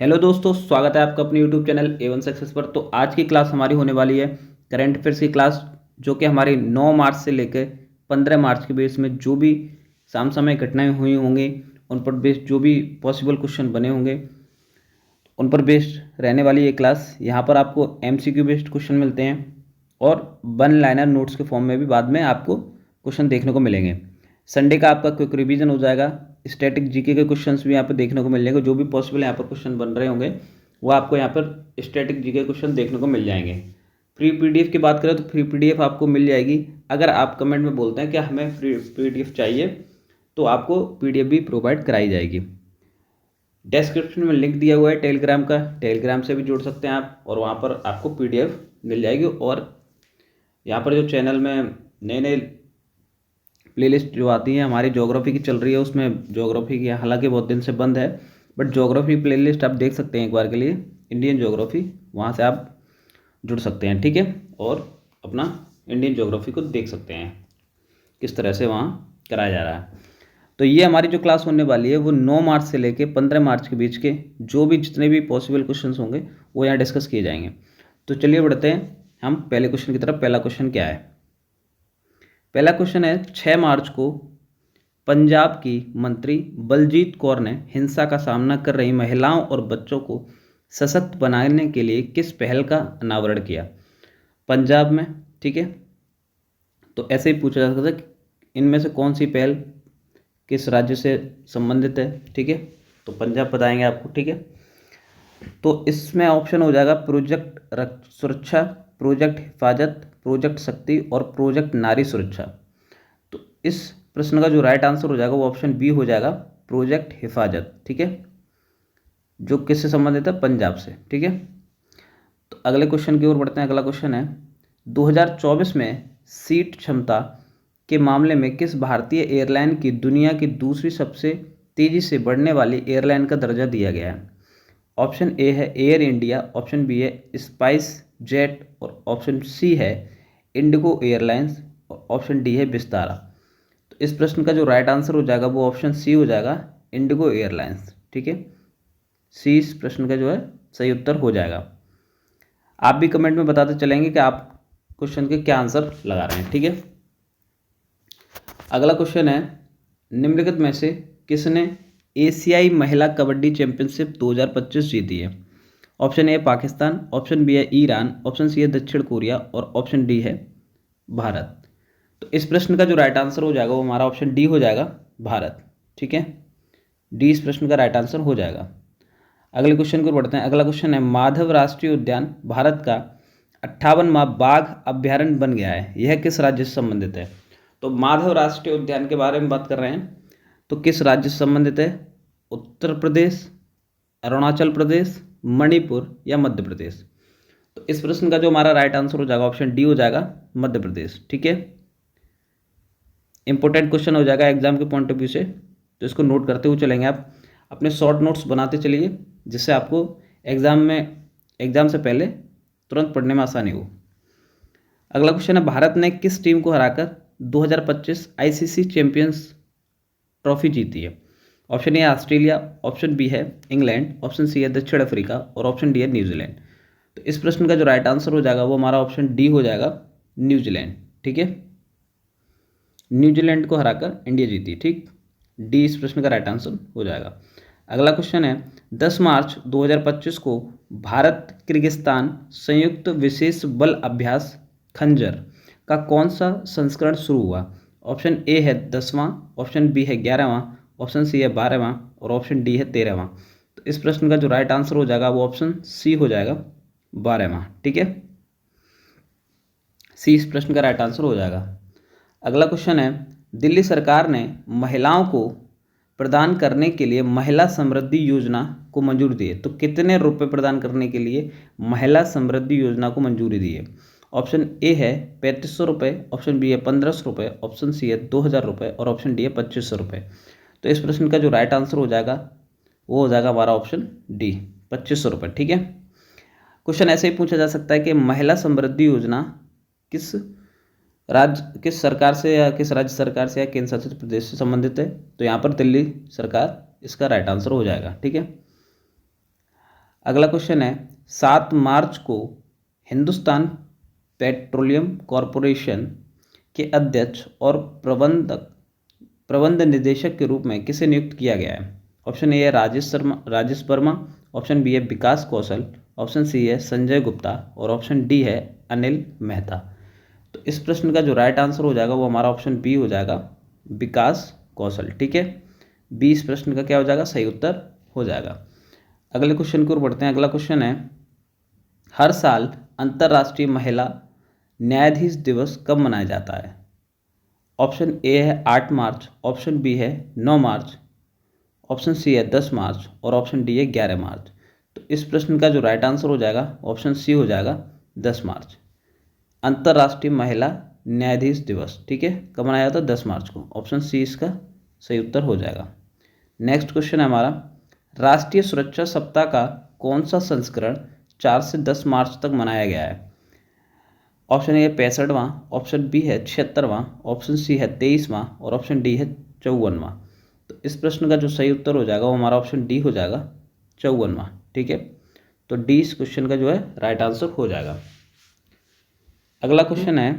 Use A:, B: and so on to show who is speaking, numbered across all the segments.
A: Hello दोस्तों, स्वागत है आपका अपने यूट्यूब चैनल A1 सक्सेस पर। तो आज की क्लास हमारी होने वाली है करंट अफेयर्स की क्लास, जो कि हमारी 9 मार्च से लेकर 15 मार्च के बीच में जो भी समसामयिक घटनाएं हुई होंगी उन पर बेस्ड जो भी पॉसिबल क्वेश्चन बने होंगे उन पर बेस्ड रहने वाली ये क्लास। यहाँ पर आपको MCQ बेस्ड क्वेश्चन मिलते हैं और वन लाइनर नोट्स के फॉर्म में भी बाद में आपको क्वेश्चन देखने को मिलेंगे। संडे का आपका क्विक रिवीजन हो जाएगा। स्टैटिक जीके के क्वेश्चंस भी यहाँ पर देखने को मिल जाएंगे। जो भी पॉसिबल यहाँ पर क्वेश्चन बन रहे होंगे वो आपको यहाँ पर स्टैटिक जीके क्वेश्चन देखने को मिल जाएंगे। फ्री PDF की बात करें तो फ्री PDF आपको मिल जाएगी। अगर आप कमेंट में बोलते हैं कि हमें फ्री PDF चाहिए तो आपको PDF भी प्रोवाइड कराई जाएगी। डिस्क्रिप्शन में लिंक दिया हुआ है टेलीग्राम का, टेलीग्राम से भी जुड़ सकते हैं आप और वहाँ पर आपको PDF मिल जाएगी। और यहाँ पर जो चैनल में नए नए प्लेलिस्ट जो आती है हमारी ज्योग्राफी की चल रही है, उसमें ज्योग्राफी की हालांकि बहुत दिन से बंद है, बट ज्योग्राफी प्लेलिस्ट आप देख सकते हैं एक बार के लिए, इंडियन ज्योग्राफी, वहाँ से आप जुड़ सकते हैं, ठीक है। और अपना इंडियन ज्योग्राफी को देख सकते हैं किस तरह से वहाँ कराया जा रहा है। तो ये हमारी जो क्लास होने वाली है वो 9 मार्च से लेकर 15 मार्च के बीच के जो भी जितने भी पॉसिबल क्वेश्चंस होंगे वो यहाँ डिस्कस किए जाएंगे। तो चलिए बढ़ते हैं हम पहले क्वेश्चन की तरफ। पहला क्वेश्चन क्या है? पहला क्वेश्चन है 6 मार्च को पंजाब की मंत्री बलजीत कौर ने हिंसा का सामना कर रही महिलाओं और बच्चों को सशक्त बनाने के लिए किस पहल का अनावरण किया? पंजाब में, ठीक है। तो ऐसे ही पूछा जा सकता है कि इनमें से कौन सी पहल किस राज्य से संबंधित है, ठीक है। तो पंजाब बताएंगे आपको, ठीक है। तो इसमें ऑप्शन हो जाएगा प्रोजेक्ट सुरक्षा, प्रोजेक्ट हिफाजत, प्रोजेक्ट शक्ति और प्रोजेक्ट नारी सुरक्षा। तो इस प्रश्न का जो राइट आंसर हो जाएगा वो ऑप्शन बी हो जाएगा, प्रोजेक्ट हिफाजत, ठीक है, जो किससे संबंधित है? पंजाब से, ठीक है। तो अगले क्वेश्चन की ओर बढ़ते हैं। अगला क्वेश्चन है 2024 में सीट क्षमता के मामले में किस भारतीय एयरलाइन की दुनिया की दूसरी सबसे तेजी से बढ़ने वाली एयरलाइन का दर्जा दिया गया है? ऑप्शन ए है एयर इंडिया, ऑप्शन बी है स्पाइस जेट और ऑप्शन सी है इंडिगो एयरलाइंस और ऑप्शन डी है विस्तारा। तो इस प्रश्न का जो राइट आंसर हो जाएगा वो ऑप्शन सी हो जाएगा, इंडिगो एयरलाइंस, ठीक है। सी इस प्रश्न का जो है सही उत्तर हो जाएगा। आप भी कमेंट में बताते चलेंगे कि आप क्वेश्चन के क्या आंसर लगा रहे हैं, ठीक है। अगला क्वेश्चन है निम्नलिखित में से किसने एशियाई महिला कबड्डी चैंपियनशिप 2025 जीती है? Option A Pakistan, option B है ईरान, ऑप्शन सी है दक्षिण कोरिया और ऑप्शन डी है भारत। तो इस प्रश्न का जो राइट आंसर हो जाएगा वो हमारा ऑप्शन डी हो जाएगा, भारत, ठीक है। डी इस प्रश्न का राइट आंसर हो जाएगा। अगले क्वेश्चन को बढ़ते हैं। अगला क्वेश्चन है माधव राष्ट्रीय उद्यान भारत का 58वां बाघ अभ्यारण्य बन गया है, यह किस राज्य से संबंधित है? तो माधव राष्ट्रीय उद्यान के बारे में बात कर रहे हैं, तो किस राज्य से संबंधित है? उत्तर प्रदेश, अरुणाचल प्रदेश, मणिपुर या मध्य प्रदेश? तो इस प्रश्न का जो हमारा राइट आंसर हो जाएगा ऑप्शन डी हो जाएगा, मध्य प्रदेश, ठीक है। इंपॉर्टेंट क्वेश्चन हो जाएगा एग्जाम के पॉइंट ऑफ व्यू से, तो इसको नोट करते हुए चलेंगे। आप अपने शॉर्ट नोट्स बनाते चलिए जिससे आपको एग्जाम से पहले तुरंत पढ़ने में आसानी हो। अगला क्वेश्चन है भारत ने किस टीम को हराकर 2025 ICC चैंपियंस ट्रॉफी जीती है? Option A Australia, option B है इंग्लैंड, ऑप्शन सी है दक्षिण अफ्रीका और ऑप्शन डी है न्यूजीलैंड। तो इस प्रश्न का जो राइट आंसर हो जाएगा वो हमारा ऑप्शन डी हो जाएगा, न्यूजीलैंड, ठीक है। न्यूजीलैंड को हराकर इंडिया जीती, ठीक। डी इस प्रश्न का राइट आंसर हो जाएगा। अगला क्वेश्चन है 10 मार्च 2025 को भारत किर्गिस्तान संयुक्त विशेष बल अभ्यास खंजर का कौन सा संस्करण शुरू हुआ? ऑप्शन ए है 10वां, ऑप्शन बी है 11वां, ऑप्शन सी है 12वां और ऑप्शन डी है 13वां। तो इस प्रश्न का जो राइट आंसर हो जाएगा वो ऑप्शन सी हो जाएगा, 12वां, ठीक है। सी इस प्रश्न का राइट आंसर हो जाएगा। अगला क्वेश्चन है दिल्ली सरकार ने महिलाओं को प्रदान करने के लिए महिला समृद्धि योजना को मंजूरी दी है, तो कितने रुपए प्रदान करने के लिए महिला समृद्धि योजना को मंजूरी दी है? ऑप्शन ए है 3500 रुपये, ऑप्शन बी है 1500 रुपये, ऑप्शन सी है 2000 रुपये और ऑप्शन डी है 2500 रुपये। तो इस प्रश्न का जो राइट आंसर हो जाएगा वो हो जाएगा हमारा ऑप्शन डी, 2500 रुपये, ठीक है। क्वेश्चन ऐसे ही पूछा जा सकता है कि महिला समृद्धि योजना किस सरकार से या किस राज्य सरकार से या केंद्र शासित प्रदेश से संबंधित है? तो यहाँ पर दिल्ली सरकार इसका राइट आंसर हो जाएगा, ठीक है। अगला क्वेश्चन है 7 मार्च को हिंदुस्तान पेट्रोलियम कॉरपोरेशन के अध्यक्ष और प्रबंध निदेशक के रूप में किसे नियुक्त किया गया है? ऑप्शन ए है राजेश वर्मा, ऑप्शन बी है विकास कौशल, ऑप्शन सी है संजय गुप्ता और ऑप्शन डी है अनिल मेहता। तो इस प्रश्न का जो राइट आंसर हो जाएगा वो हमारा ऑप्शन बी हो जाएगा, विकास कौशल। ठीक है, बी इस प्रश्न का क्या हो जाएगा, सही उत्तर हो जाएगा। अगले क्वेश्चन की ओर बढ़ते हैं। अगला क्वेश्चन है हर साल अंतर्राष्ट्रीय महिला न्यायाधीश दिवस कब मनाया जाता है? ऑप्शन ए है 8 मार्च, ऑप्शन बी है 9 मार्च, ऑप्शन सी है 10 मार्च और ऑप्शन डी है 11 मार्च। तो इस प्रश्न का जो राइट आंसर हो जाएगा ऑप्शन सी हो जाएगा, 10 मार्च, अंतर्राष्ट्रीय महिला न्यायाधीश दिवस। ठीक है, कब मनाया जाता है? 10 मार्च को। ऑप्शन सी इसका सही उत्तर हो जाएगा। नेक्स्ट क्वेश्चन है हमारा राष्ट्रीय सुरक्षा सप्ताह का कौन सा संस्करण 4 से 10 मार्च तक मनाया गया है? ऑप्शन ए 65वां, ऑप्शन बी है 76वां, ऑप्शन सी है 23वां और ऑप्शन डी है 54वां। तो इस प्रश्न का जो सही उत्तर हो जाएगा वो हमारा ऑप्शन डी हो जाएगा, 54वां। ठीक है, तो डी इस क्वेश्चन का जो है राइट आंसर हो जाएगा। अगला क्वेश्चन है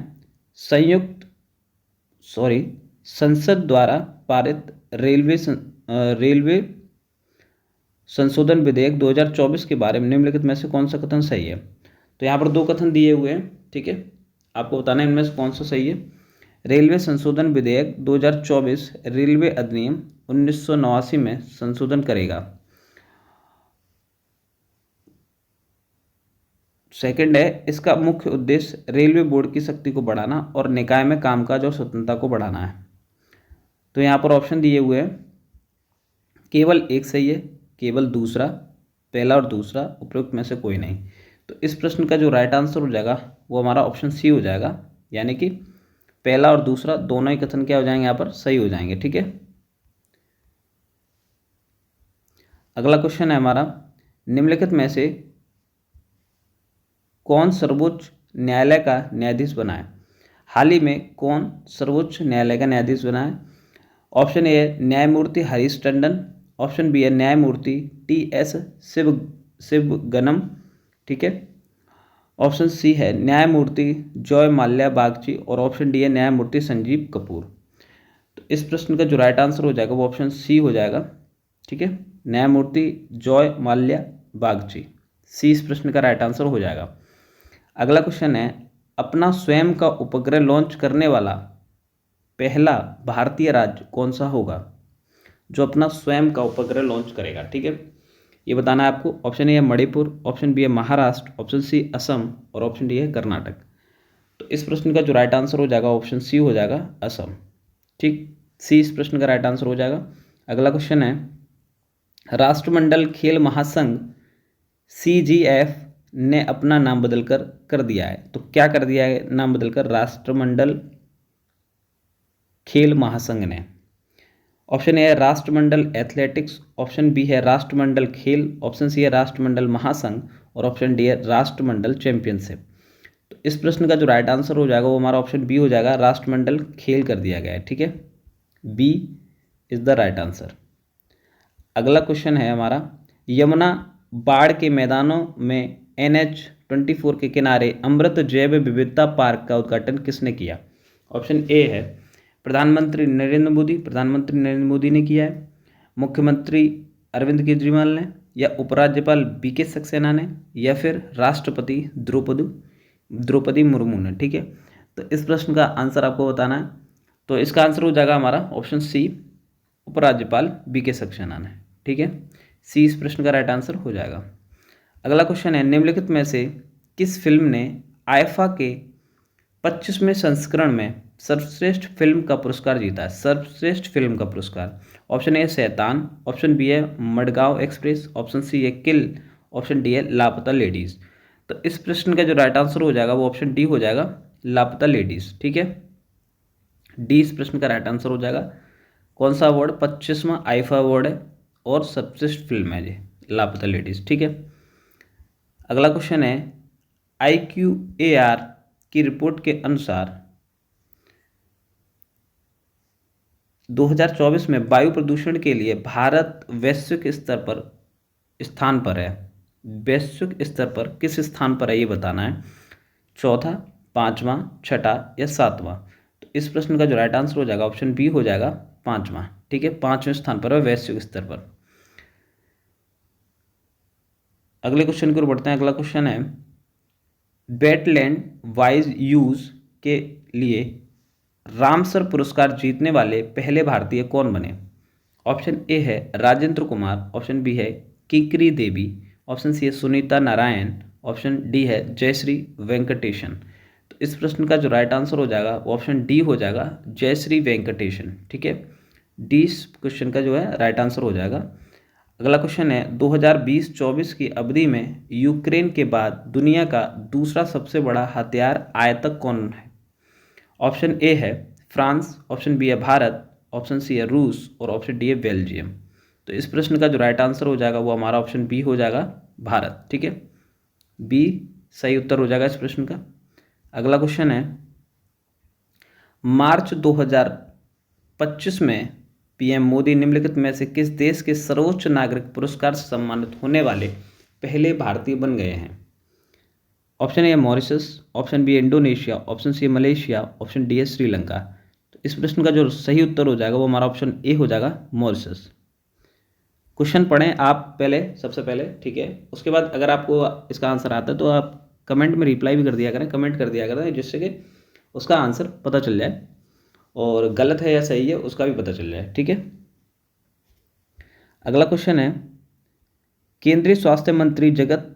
A: संसद द्वारा पारित रेलवे संशोधन विधेयक 2024 के बारे में निम्नलिखित में से कौन सा कथन सही है? तो यहाँ पर दो कथन दिए हुए हैं। ठीक है, आपको बताना है इनमें से कौन सा सही है। रेलवे संशोधन विधेयक 2024 रेलवे अधिनियम 1989 में संशोधन करेगा। सेकंड है इसका मुख्य उद्देश्य रेलवे बोर्ड की शक्ति को बढ़ाना और निकाय में कामकाज और स्वतंत्रता को बढ़ाना है। तो यहाँ पर ऑप्शन दिए हुए हैं, केवल एक सही है, केवल दूसरा, पहला और दूसरा, उपरोक्त में से कोई नहीं। तो इस प्रश्न का जो राइट आंसर हो जाएगा वो हमारा ऑप्शन सी हो जाएगा, यानी कि पहला और दूसरा दोनों ही कथन क्या हो जाएंगे, यहाँ पर सही हो जाएंगे। ठीक है, अगला क्वेश्चन है हमारा निम्नलिखित में से कौन सर्वोच्च न्यायालय का न्यायाधीश बना है? हाल ही में कौन सर्वोच्च न्यायालय का न्यायाधीश बना है? ऑप्शन ए है न्यायमूर्ति हरीश टंडन, ऑप्शन बी है न्यायमूर्ति टी.एस. शिवगनम। ठीक है, ऑप्शन सी है न्यायमूर्ति जॉय माल्या बागची और ऑप्शन डी है न्यायमूर्ति संजीव कपूर। तो इस प्रश्न का जो राइट आंसर हो जाएगा वो ऑप्शन सी हो जाएगा। ठीक है, न्यायमूर्ति जॉय माल्या बागची, सी इस प्रश्न का राइट आंसर हो जाएगा। अगला क्वेश्चन है अपना स्वयं का उपग्रह लॉन्च करने वाला पहला भारतीय राज्य कौन सा होगा जो अपना स्वयं का उपग्रह लॉन्च करेगा? ठीक है, ये बताना है आपको। ऑप्शन ए है मणिपुर, ऑप्शन बी है महाराष्ट्र, ऑप्शन सी असम और ऑप्शन डी है कर्नाटक। तो इस प्रश्न का जो राइट आंसर हो जाएगा ऑप्शन सी हो जाएगा, असम। ठीक, सी इस प्रश्न का राइट आंसर हो जाएगा। अगला क्वेश्चन है राष्ट्रमंडल खेल महासंघ CGF ने अपना नाम बदलकर कर दिया है। तो क्या कर दिया है नाम बदलकर राष्ट्रमंडल खेल महासंघ ने? ऑप्शन ए है राष्ट्रमंडल एथलेटिक्स, ऑप्शन बी है राष्ट्रमंडल खेल, ऑप्शन सी है राष्ट्रमंडल महासंघ और ऑप्शन डी है राष्ट्रमंडल चैंपियनशिप। तो इस प्रश्न का जो राइट आंसर हो जाएगा वो हमारा ऑप्शन बी हो जाएगा, राष्ट्रमंडल खेल कर दिया गया है। ठीक है, B is the right answer. अगला क्वेश्चन है हमारा यमुना बाढ़ के मैदानों में NH-24 के किनारे अमृत जैव विविधता पार्क का उद्घाटन किसने किया? ऑप्शन ए है प्रधानमंत्री नरेंद्र मोदी ने किया है, मुख्यमंत्री अरविंद केजरीवाल ने, या उपराज्यपाल BK सक्सेना ने, या फिर राष्ट्रपति द्रौपदी मुर्मू ने। ठीक है, तो इस प्रश्न का आंसर आपको बताना है। तो इसका आंसर हो जाएगा हमारा ऑप्शन सी, उपराज्यपाल BK सक्सेना ने। ठीक है, सी इस प्रश्न का राइट आंसर हो जाएगा। अगला क्वेश्चन है निम्नलिखित में से किस फिल्म ने आईफा के 25वें संस्करण में सर्वश्रेष्ठ फिल्म का पुरस्कार जीता है? सर्वश्रेष्ठ फिल्म का पुरस्कार। ऑप्शन ए शैतान, ऑप्शन बी है मडगांव एक्सप्रेस, ऑप्शन सी है किल, ऑप्शन डी है लापता लेडीज। तो इस प्रश्न का जो राइट आंसर हो जाएगा वो ऑप्शन डी हो जाएगा, लापता लेडीज। ठीक है, डी इस प्रश्न का राइट आंसर हो जाएगा। कौन सा अवार्ड? 25वां आईफा अवार्ड है और सर्वश्रेष्ठ फिल्म है जी लापता लेडीज। ठीक है, अगला क्वेश्चन है IQAR की रिपोर्ट के अनुसार 2024 में वायु प्रदूषण के लिए भारत वैश्विक स्तर पर स्थान पर है। वैश्विक स्तर पर किस स्थान पर है ये बताना है। चौथा, पांचवा, छठा या सातवां। तो इस प्रश्न का जो राइट आंसर हो जाएगा ऑप्शन बी हो जाएगा पांचवा। ठीक है, पांचवें स्थान पर है वैश्विक स्तर पर। अगले क्वेश्चन की ओर बढ़ते हैं। अगला क्वेश्चन है वेटलैंड वाइज यूज के लिए रामसर पुरस्कार जीतने वाले पहले भारतीय कौन बने। ऑप्शन ए है राजेंद्र कुमार, ऑप्शन बी है किकरी देवी, ऑप्शन सी है सुनीता नारायण, ऑप्शन डी है जयश्री वेंकटेशन। तो इस प्रश्न का जो राइट आंसर हो जाएगा वो ऑप्शन डी हो जाएगा जयश्री वेंकटेशन। ठीक है, डी इस क्वेश्चन का जो है राइट आंसर हो जाएगा। अगला क्वेश्चन है 2020-24 की अवधि में यूक्रेन के बाद दुनिया का दूसरा सबसे बड़ा हथियार आयातक कौन है। ऑप्शन ए है फ्रांस, ऑप्शन बी है भारत, ऑप्शन सी है रूस और ऑप्शन डी है बेल्जियम। तो इस प्रश्न का जो राइट आंसर हो जाएगा वो हमारा ऑप्शन बी हो जाएगा भारत। ठीक है, बी सही उत्तर हो जाएगा इस प्रश्न का। अगला क्वेश्चन है मार्च 2025 में पीएम मोदी निम्नलिखित में से किस देश के सर्वोच्च नागरिक पुरस्कार से सम्मानित होने वाले पहले भारतीय बन गए हैं। ऑप्शन ए है मॉरिशस, ऑप्शन बी है इंडोनेशिया, ऑप्शन सी है मलेशिया, ऑप्शन डी है श्रीलंका। तो इस प्रश्न का जो सही उत्तर हो जाएगा वो हमारा ऑप्शन ए हो जाएगा मॉरिशस। क्वेश्चन पढ़ें आप पहले, सबसे पहले। ठीक है, उसके बाद अगर आपको इसका आंसर आता है तो आप कमेंट में रिप्लाई भी कर दिया करें, कमेंट कर दिया करें, जिससे कि उसका आंसर पता चल जाए और गलत है या सही है उसका भी पता चल जाए। ठीक है, अगला क्वेश्चन है केंद्रीय स्वास्थ्य मंत्री जगत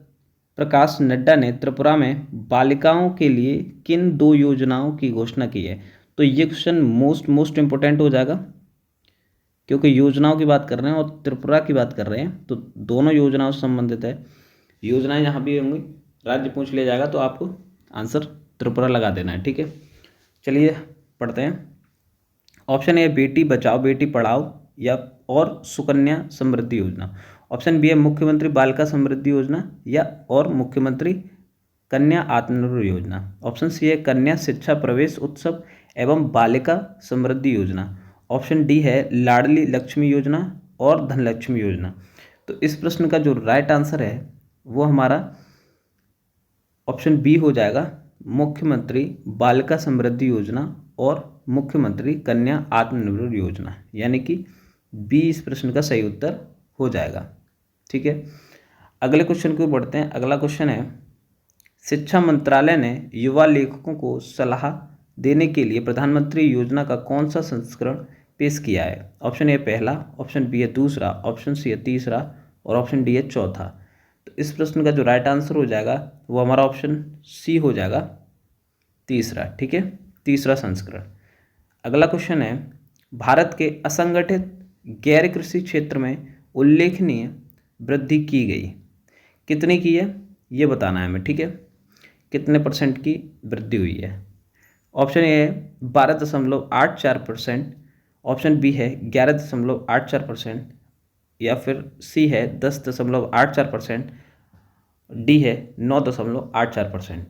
A: प्रकाश नड्डा ने त्रिपुरा में बालिकाओं के लिए किन 2 योजनाओं की घोषणा की है। तो ये क्वेश्चन मोस्ट इंपॉर्टेंट हो जाएगा क्योंकि योजनाओं की बात कर रहे हैं और त्रिपुरा की बात कर रहे हैं, तो दोनों योजनाओं से संबंधित है। योजनाएं यहाँ भी होंगी, राज्य पूछ लिया जाएगा तो आपको आंसर त्रिपुरा लगा देना है। ठीक है, चलिए पढ़ते हैं। ऑप्शन ए बेटी बचाओ बेटी पढ़ाओ या और सुकन्या समृद्धि योजना। ऑप्शन बी है मुख्यमंत्री बालिका समृद्धि योजना या और मुख्यमंत्री कन्या आत्मनिर्भर योजना। ऑप्शन सी है कन्या शिक्षा प्रवेश उत्सव एवं बालिका समृद्धि योजना। ऑप्शन डी है लाडली लक्ष्मी योजना और धनलक्ष्मी योजना। तो इस प्रश्न का जो राइट आंसर है वो हमारा ऑप्शन बी हो जाएगा मुख्यमंत्री बालिका समृद्धि योजना और मुख्यमंत्री कन्या आत्मनिर्भर योजना, यानी कि बी इस प्रश्न का सही उत्तर हो जाएगा। ठीक है, अगले क्वेश्चन को बढ़ते हैं। अगला क्वेश्चन है शिक्षा मंत्रालय ने युवा लेखकों को सलाह देने के लिए प्रधानमंत्री योजना का कौन सा संस्करण पेश किया है। ऑप्शन ए पहला, ऑप्शन बी है दूसरा, ऑप्शन सी है तीसरा और ऑप्शन डी है चौथा। तो इस प्रश्न का जो राइट आंसर हो जाएगा वो हमारा ऑप्शन सी हो जाएगा तीसरा। ठीक है, तीसरा संस्करण। अगला क्वेश्चन है भारत के असंगठित गैर कृषि क्षेत्र में उल्लेखनीय वृद्धि की गई, कितनी की है ये बताना है हमें। ठीक है, कितने % की वृद्धि हुई है। ऑप्शन ए है 12.84%, ऑप्शन बी है 11.84% या फिर सी है 10.84%, डी है 9.84%।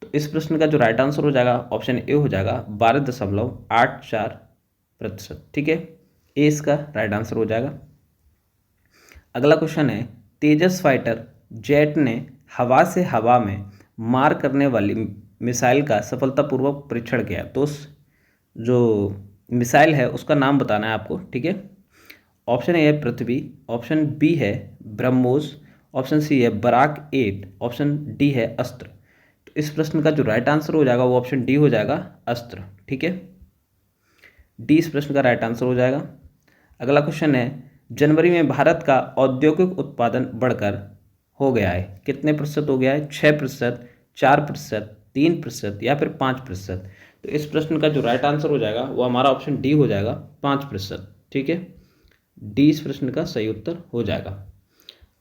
A: तो इस प्रश्न का जो राइट आंसर हो जाएगा ऑप्शन ए हो जाएगा 12.84%। ठीक है, ए इसका राइट आंसर हो जाएगा। अगला क्वेश्चन है तेजस फाइटर जेट ने हवा से हवा में मार करने वाली मिसाइल का सफलतापूर्वक परीक्षण किया, तो उस जो मिसाइल है उसका नाम बताना है आपको। ठीक है, ऑप्शन ए है पृथ्वी, ऑप्शन बी है ब्रह्मोस, ऑप्शन सी है बराक 8, ऑप्शन डी है अस्त्र। तो इस प्रश्न का जो राइट आंसर हो जाएगा वो ऑप्शन डी हो जाएगा अस्त्र। ठीक है, डी इस प्रश्न का राइट आंसर हो जाएगा। अगला क्वेश्चन है जनवरी में भारत का औद्योगिक उत्पादन बढ़कर हो गया है, कितने % हो गया है। 6%, 4%, 3% या फिर 5%। तो इस प्रश्न का जो राइट आंसर हो जाएगा वो हमारा ऑप्शन डी हो जाएगा 5%। ठीक है, डी इस प्रश्न का सही उत्तर हो जाएगा।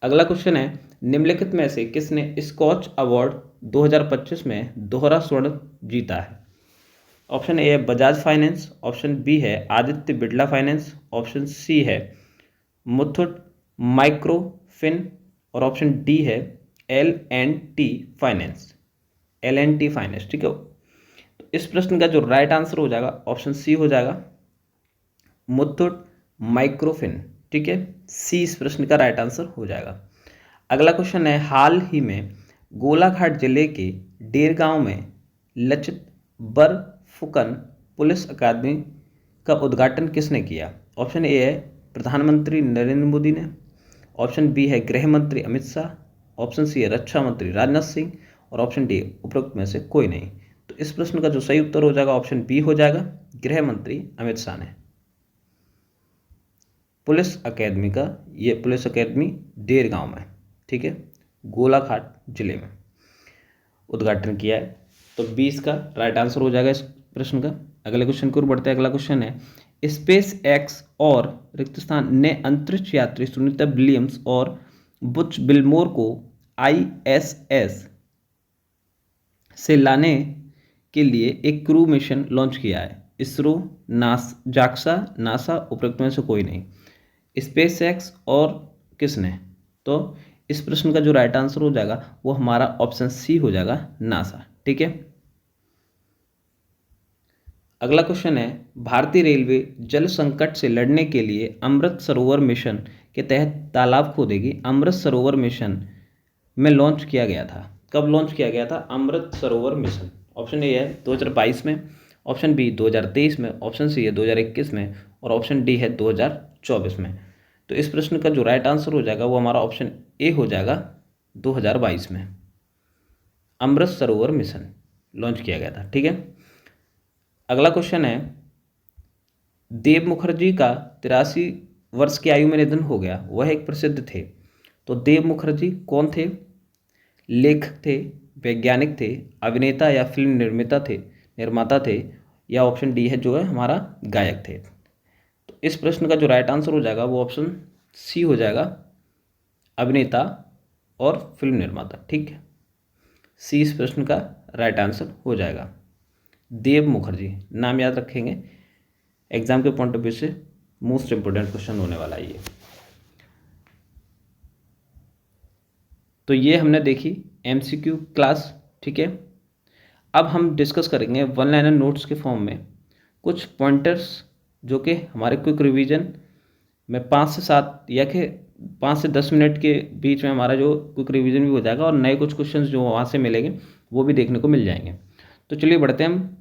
A: अगला क्वेश्चन है निम्नलिखित में से किसने स्कॉच अवार्ड 2025 में दोहरा स्वर्ण जीता है। ऑप्शन ए है बजाज फाइनेंस, ऑप्शन बी है Aditya Birla finance, option C है मुथूट माइक्रोफिन और ऑप्शन डी है L&T फाइनेंस, L&T फाइनेंस। ठीक है, तो इस प्रश्न का जो राइट आंसर हो जाएगा ऑप्शन सी हो जाएगा मुथूट माइक्रोफिन। ठीक है, सी इस प्रश्न का राइट आंसर हो जाएगा। अगला क्वेश्चन है, हाल ही में गोलाघाट जिले के डेर गांव में लचित बरफुकन पुलिस अकादमी का उद्घाटन किसने किया? ऑप्शन ए है प्रधानमंत्री नरेंद्र मोदी ने, ऑप्शन बी है गृह मंत्री अमित शाह, ऑप्शन सी है रक्षा मंत्री राजनाथ सिंह और ऑप्शन डी उपरोक्त में से कोई नहीं। तो इस प्रश्न का जो सही उत्तर हो जाएगा ऑप्शन बी हो जाएगा, गृह मंत्री अमित शाह ने पुलिस अकेडमी का, ये पुलिस अकेडमी डेर गांव में, ठीक है, गोलाघाट जिले में उद्घाटन किया है। तो 20 का राइट आंसर हो जाएगा इस प्रश्न का। अगले क्वेश्चन की ओर बढ़ते हैं। अगला क्वेश्चन है, स्पेस एक्स और रिक्त स्थान ने अंतरिक्ष यात्री सुनीता विलियम्स और बुच बिलमोर को ISS से लाने के लिए एक क्रू मिशन लॉन्च किया है। इसरो, जाक्सा, नासा, उपरोक्त में से कोई नहीं। स्पेस एक्स और किसने? तो इस प्रश्न का जो राइट आंसर हो जाएगा वो हमारा ऑप्शन सी हो जाएगा, नासा, ठीक है। अगला क्वेश्चन है, भारतीय रेलवे जल संकट से लड़ने के लिए अमृत सरोवर मिशन के तहत तालाब खोदेगी। अमृत सरोवर मिशन में लॉन्च किया गया था, कब लॉन्च किया गया था Amrit Sarovar mission? Option A है 2022 में, ऑप्शन बी 2023 में, ऑप्शन सी है 2021 में और ऑप्शन डी है 2024 में। तो इस प्रश्न का जो राइट आंसर हो जाएगा वो हमारा ऑप्शन ए हो जाएगा, 2022 में अमृत सरोवर मिशन लॉन्च किया गया था, ठीक है। अगला क्वेश्चन है, देव मुखर्जी का 83 वर्ष की आयु में निधन हो गया, वह एक प्रसिद्ध थे। तो देव मुखर्जी कौन थे? लेखक थे, वैज्ञानिक थे, अभिनेता या फिल्म निर्माता थे या ऑप्शन डी है जो है हमारा गायक थे। तो इस प्रश्न का जो राइट आंसर हो जाएगा वो ऑप्शन सी हो जाएगा, अभिनेता और फिल्म निर्माता, ठीक है। सी इस प्रश्न का राइट आंसर हो जाएगा। देव मुखर्जी नाम याद रखेंगे, एग्जाम के पॉइंट ऑफ व्यू से मोस्ट इंपोर्टेंट क्वेश्चन होने वाला है ये। तो ये हमने देखी MCQ क्लास, ठीक है। अब हम डिस्कस करेंगे वन लाइनर नोट्स के फॉर्म में कुछ पॉइंटर्स जो कि हमारे क्विक रिवीजन में 5 से 7 या कि 5 से 10 मिनट के बीच में हमारा जो क्विक रिवीजन भी हो जाएगा और नए कुछ क्वेश्चंस जो वहाँ से मिलेंगे वो भी देखने को मिल जाएंगे। तो चलिए बढ़ते हैं हम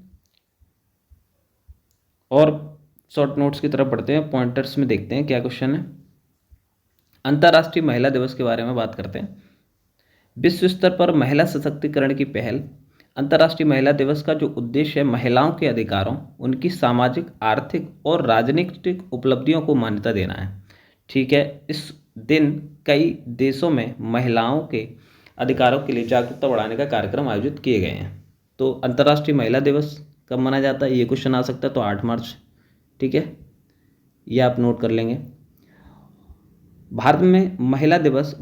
A: और शॉर्ट नोट्स की तरफ बढ़ते हैं। पॉइंटर्स में देखते हैं क्या क्वेश्चन है। अंतर्राष्ट्रीय महिला दिवस के बारे में बात करते हैं। विश्व स्तर पर महिला सशक्तिकरण की पहल। अंतर्राष्ट्रीय महिला दिवस का जो उद्देश्य है महिलाओं के अधिकारों, उनकी सामाजिक, आर्थिक और राजनीतिक उपलब्धियों को मान्यता देना है, ठीक है। इस दिन कई देशों में महिलाओं के अधिकारों के लिए जागरूकता बढ़ाने का कार्यक्रम आयोजित किए गए हैं। तो अंतर्राष्ट्रीय महिला दिवस कब मनाया जाता है, ये क्वेश्चन आ सकता है, तो 8 मार्च, ठीक है, ये आप नोट कर लेंगे। भारत में महिला दिवस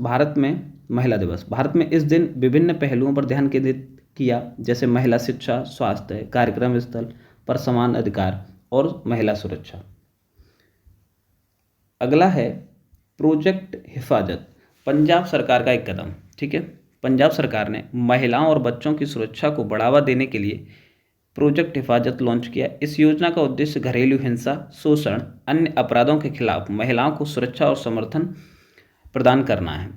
A: भारत में इस दिन विभिन्न पहलुओं पर ध्यान केंद्रित किया, जैसे महिला शिक्षा, स्वास्थ्य, कार्यक्रम स्थल पर समान अधिकार और महिला सुरक्षा। अगला है प्रोजेक्ट हिफाजत, पंजाब सरकार का एक कदम, ठीक है। पंजाब सरकार ने महिलाओं और बच्चों की सुरक्षा को बढ़ावा देने के लिए प्रोजेक्ट हिफाजत लॉन्च किया। इस योजना का उद्देश्य घरेलू हिंसा, शोषण, अन्य अपराधों के खिलाफ महिलाओं को सुरक्षा और समर्थन प्रदान करना है।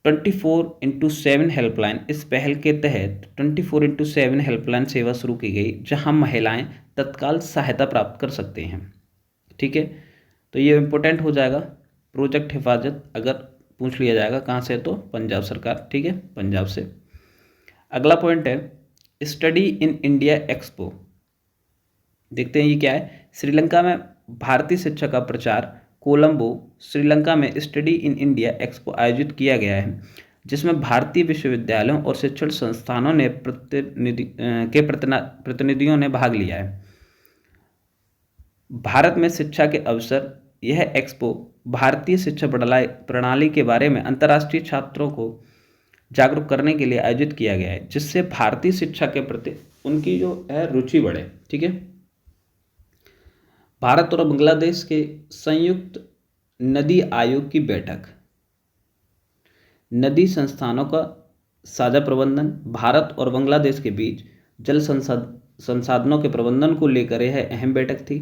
A: 24x7 हेल्पलाइन, इस पहल के तहत 24x7 हेल्पलाइन सेवा शुरू की गई जहां महिलाएं तत्काल सहायता प्राप्त कर सकते हैं, ठीक है। तो ये इम्पोर्टेंट हो जाएगा प्रोजेक्ट हिफाजत, अगर पूछ लिया जाएगा कहाँ से, तो पंजाब सरकार, ठीक है, पंजाब से। अगला पॉइंट है स्टडी इन इंडिया एक्सपो। देखते हैं ये क्या है। श्रीलंका में भारतीय शिक्षा का प्रचार, कोलंबो, श्रीलंका में स्टडी इन इंडिया एक्सपो आयोजित किया गया है, जिसमें भारतीय विश्वविद्यालयों और शिक्षण संस्थानों ने प्रतिनिधियों ने भाग लिया है। भारत में शिक्षा के अवसर, यह एक्सपो भारतीय शिक्षा प्रणाली के बारे में अंतर्राष्ट्रीय छात्रों को जागरूक करने के लिए आयोजित किया गया है, जिससे भारतीय शिक्षा के प्रति उनकी जो है रुचि बढ़े, ठीक है। भारत और बांग्लादेश के संयुक्त नदी आयोग की बैठक, नदी संस्थानों का साझा प्रबंधन, भारत और बांग्लादेश के बीच जल संसाधनों के प्रबंधन को लेकर यह अहम बैठक थी।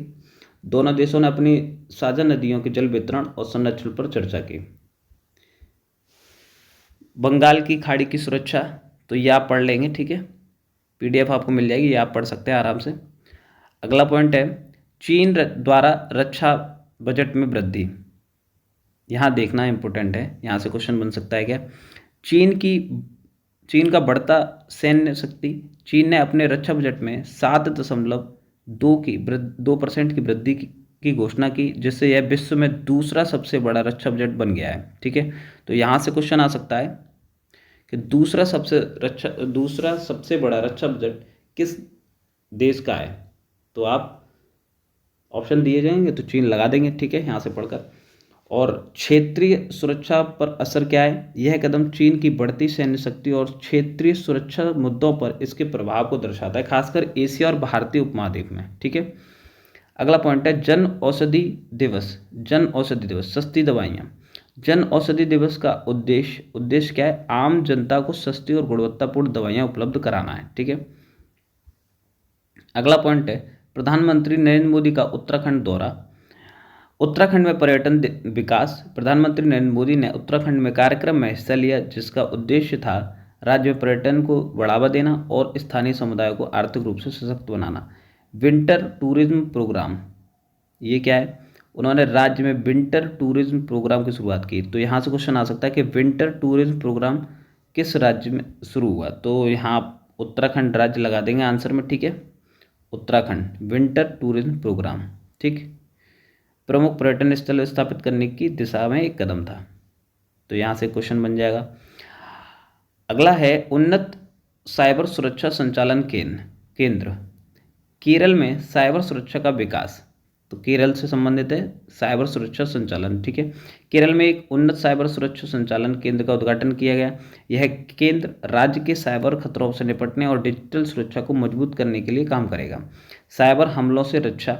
A: दोनों देशों ने अपनी साझा नदियों के जल वितरण और संरक्षण पर चर्चा की। बंगाल की खाड़ी की सुरक्षा, तो ये आप पढ़ लेंगे, ठीक है, PDF आपको मिल जाएगी, ये आप पढ़ सकते हैं आराम से। अगला पॉइंट है चीन द्वारा रक्षा बजट में वृद्धि। यहाँ देखना इंपॉर्टेंट है, यहाँ से क्वेश्चन बन सकता है क्या, चीन का बढ़ता सैन्य शक्ति, चीन ने अपने रक्षा बजट में 7.2% की वृद्धि की घोषणा की, जिससे यह विश्व में दूसरा सबसे बड़ा रक्षा बजट बन गया है, ठीक है। तो यहाँ से क्वेश्चन आ सकता है कि दूसरा सबसे बड़ा रक्षा बजट किस देश का है, तो आप ऑप्शन दिए जाएंगे तो चीन लगा देंगे, ठीक है, यहाँ से पढ़कर। और क्षेत्रीय सुरक्षा पर असर क्या है, यह कदम चीन की बढ़ती सैन्य शक्ति और क्षेत्रीय सुरक्षा मुद्दों पर इसके प्रभाव को दर्शाता है, खासकर एशिया और भारतीय उपमहाद्वीप में, ठीक है। अगला पॉइंट है जन औषधि दिवस, सस्ती दवाइयाँ। जन औषधि दिवस का उद्देश्य क्या है, आम जनता को सस्ती और गुणवत्तापूर्ण दवाइयाँ उपलब्ध कराना है, ठीक है। अगला पॉइंट है प्रधानमंत्री नरेंद्र मोदी का उत्तराखंड दौरा, उत्तराखंड में पर्यटन विकास। प्रधानमंत्री नरेंद्र मोदी ने उत्तराखंड में कार्यक्रम में हिस्सा लिया, जिसका उद्देश्य था राज्य में पर्यटन को बढ़ावा देना और स्थानीय समुदायों को आर्थिक रूप से सशक्त बनाना। विंटर टूरिज्म प्रोग्राम, ये क्या है, उन्होंने राज्य में विंटर टूरिज्म प्रोग्राम की शुरुआत की। तो यहाँ से क्वेश्चन आ सकता है कि विंटर टूरिज्म प्रोग्राम किस राज्य में शुरू हुआ, तो यहाँ आप उत्तराखंड राज्य लगा देंगे आंसर में, ठीक है, उत्तराखंड विंटर टूरिज्म प्रोग्राम, ठीक। प्रमुख पर्यटन स्थल स्थापित करने की दिशा में एक कदम था, तो यहाँ से क्वेश्चन बन जाएगा। अगला है उन्नत साइबर सुरक्षा संचालन केंद्र, केरल में साइबर सुरक्षा का विकास, तो केरल से संबंधित है साइबर सुरक्षा संचालन, ठीक है। केरल में एक उन्नत साइबर सुरक्षा संचालन केंद्र का उद्घाटन किया गया। यह केंद्र राज्य के साइबर खतरों से निपटने और डिजिटल सुरक्षा को मजबूत करने के लिए काम करेगा। साइबर हमलों से रक्षा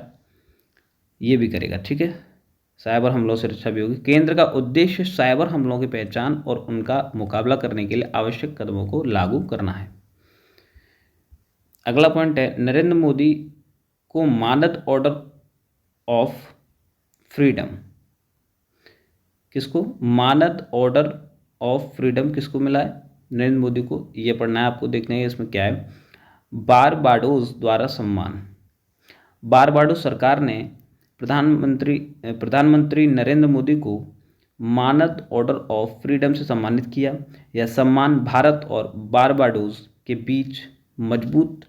A: ये भी करेगा, ठीक है, साइबर हमलों से रक्षा भी होगी। केंद्र का उद्देश्य साइबर हमलों की पहचान और उनका मुकाबला करने के लिए आवश्यक कदमों को लागू करना है। अगला पॉइंट है नरेंद्र मोदी को मानद ऑर्डर ऑफ फ्रीडम, किसको, मानद ऑर्डर ऑफ फ्रीडम किसको मिला है, नरेंद्र मोदी को, ये पढ़ना है आपको, देखने इसमें क्या है। बारबाडोस द्वारा सम्मान, बारबाडोस सरकार ने प्रधानमंत्री नरेंद्र मोदी को मानद ऑर्डर ऑफ फ्रीडम से सम्मानित किया। यह सम्मान भारत और बारबाडोस के बीच मजबूत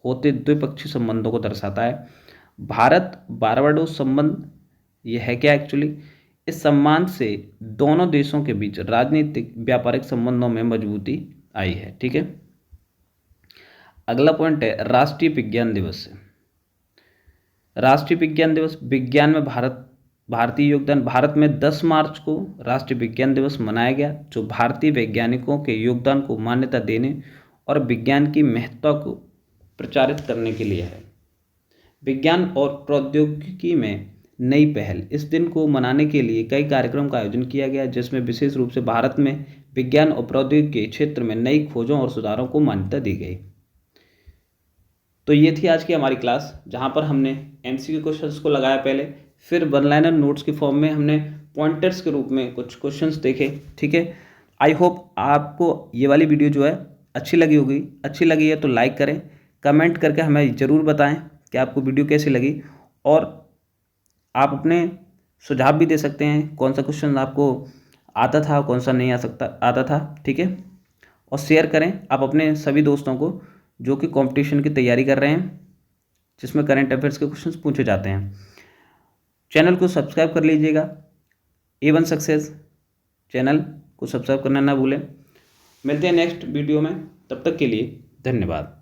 A: होते द्विपक्षीय संबंधों को दर्शाता है। भारत बारबाडोस संबंध यह है क्या एक्चुअली, इस सम्मान से दोनों देशों के बीच राजनीतिक व्यापारिक संबंधों में मजबूती आई है, ठीक है। अगला पॉइंट है राष्ट्रीय विज्ञान दिवस। राष्ट्रीय विज्ञान दिवस, विज्ञान में भारतीय योगदान। भारत में 10 मार्च को राष्ट्रीय विज्ञान दिवस मनाया गया, जो भारतीय वैज्ञानिकों के योगदान को मान्यता देने और विज्ञान की महत्ता को प्रचारित करने के लिए है। विज्ञान और प्रौद्योगिकी में नई पहल, इस दिन को मनाने के लिए कई कार्यक्रम का आयोजन किया गया, जिसमें विशेष रूप से भारत में विज्ञान और प्रौद्योगिकी के क्षेत्र में नई खोजों और सुधारों को मान्यता दी गई। तो ये थी आज की हमारी क्लास, जहाँ पर हमने MCQ क्वेश्चंस को लगाया पहले, फिर वन लाइनर नोट्स की फॉर्म में हमने पॉइंटर्स के रूप में कुछ क्वेश्चंस देखे, ठीक है। आई होप आपको ये वाली वीडियो जो है अच्छी लगी होगी। अच्छी लगी है तो लाइक करें, कमेंट करके हमें ज़रूर बताएं कि आपको वीडियो कैसी लगी, और आप अपने सुझाव भी दे सकते हैं कौन सा क्वेश्चन आपको आता था, कौन सा नहीं आता था, ठीक है। और शेयर करें आप अपने सभी दोस्तों को जो कि कंपटीशन की तैयारी कर रहे हैं, जिसमें करंट अफेयर्स के क्वेश्चंस पूछे जाते हैं। चैनल को सब्सक्राइब कर लीजिएगा, A1 सक्सेस चैनल को सब्सक्राइब करना ना भूलें। मिलते हैं नेक्स्ट वीडियो में, तब तक के लिए धन्यवाद।